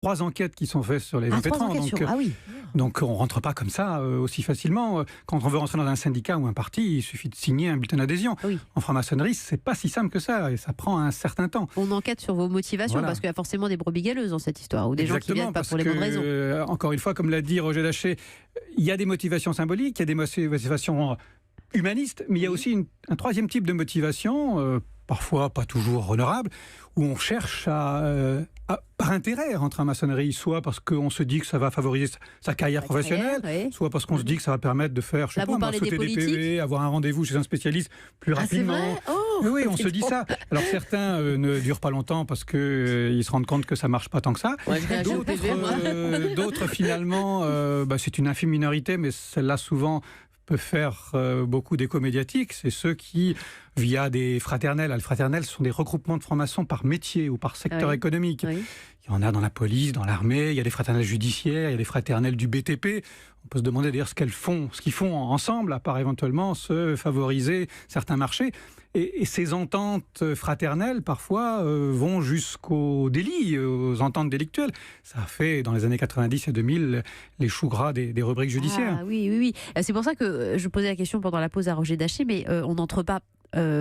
3 enquêtes qui sont faites sur les impétrants. Donc on ne rentre pas comme ça aussi facilement. Quand on veut rentrer dans un syndicat ou un parti, il suffit de signer un bulletin d'adhésion. Oui. En franc-maçonnerie, c'est pas si simple que ça et ça prend un certain temps. On enquête sur vos motivations parce qu'il y a forcément des brebis galeuses dans cette histoire ou des gens qui ne viennent pas pour les bonnes raisons. Encore une fois, comme l'a dit Roger Daché, il y a des motivations symboliques, il y a des motivations humanistes, mais il y a aussi un troisième type de motivation, parfois pas toujours honorable, où on cherche par intérêt rentrer en maçonnerie, soit parce qu'on se dit que ça va favoriser sa carrière professionnelle, soit parce qu'on se dit que ça va permettre de faire, sauter des PV, avoir un rendez-vous chez un spécialiste plus rapidement. C'est vrai oui, on se dit ça. Alors certains ne durent pas longtemps parce qu'ils se rendent compte que ça marche pas tant que ça. D'autres finalement, c'est une infime minorité, mais celle-là souvent peut faire beaucoup d'écho médiatique. C'est ceux qui, via des fraternelles, les fraternelles sont des regroupements de francs-maçons par métier ou par secteur économique. Oui. Il y en a dans la police, dans l'armée, il y a des fraternelles judiciaires, il y a des fraternelles du BTP. On peut se demander d'ailleurs ce qu'ils font ensemble, à part éventuellement se favoriser certains marchés. Et ces ententes fraternelles, parfois, vont jusqu'au délit, aux ententes délictuelles. Ça a fait, dans les années 90 et 2000, les choux gras des rubriques judiciaires. Ah oui. C'est pour ça que je posais la question pendant la pause à Roger Daché, mais on n'entre pas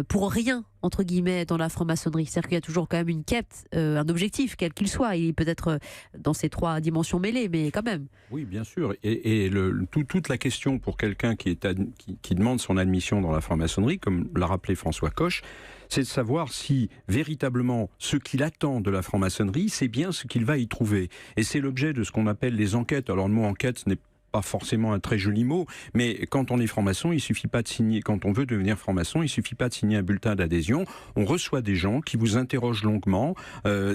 pour rien, entre guillemets, dans la franc-maçonnerie. C'est-à-dire qu'il y a toujours quand même une quête, un objectif, quel qu'il soit. Il peut être dans ces 3 dimensions mêlées, mais quand même. Oui, bien sûr. Et toute la question pour quelqu'un qui demande son admission dans la franc-maçonnerie, comme l'a rappelé François Coche, c'est de savoir si véritablement ce qu'il attend de la franc-maçonnerie, c'est bien ce qu'il va y trouver. Et c'est l'objet de ce qu'on appelle les enquêtes. Alors le mot enquête n'est pas forcément un très joli mot, mais quand on est franc-maçon, il suffit pas de signer. Quand on veut devenir franc-maçon, il suffit pas de signer un bulletin d'adhésion. On reçoit des gens qui vous interrogent longuement.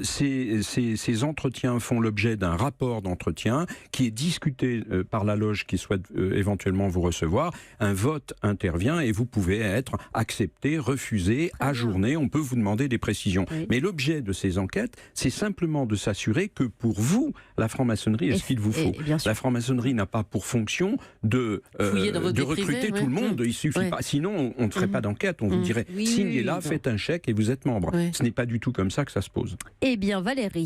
Ces entretiens font l'objet d'un rapport d'entretien qui est discuté par la loge qui souhaite éventuellement vous recevoir. Un vote intervient et vous pouvez être accepté, refusé, ajourné. On peut vous demander des précisions. Oui. Mais l'objet de ces enquêtes, c'est simplement de s'assurer que pour vous, la franc-maçonnerie est ce qu'il vous faut. La franc-maçonnerie n'a pas pour fonction de recruter tout le monde. Il suffit pas. Sinon, on ne ferait pas d'enquête. On vous dirait, signez là, faites un chèque et vous êtes membre. Ce n'est pas du tout comme ça que ça se pose. Eh bien, Valérie.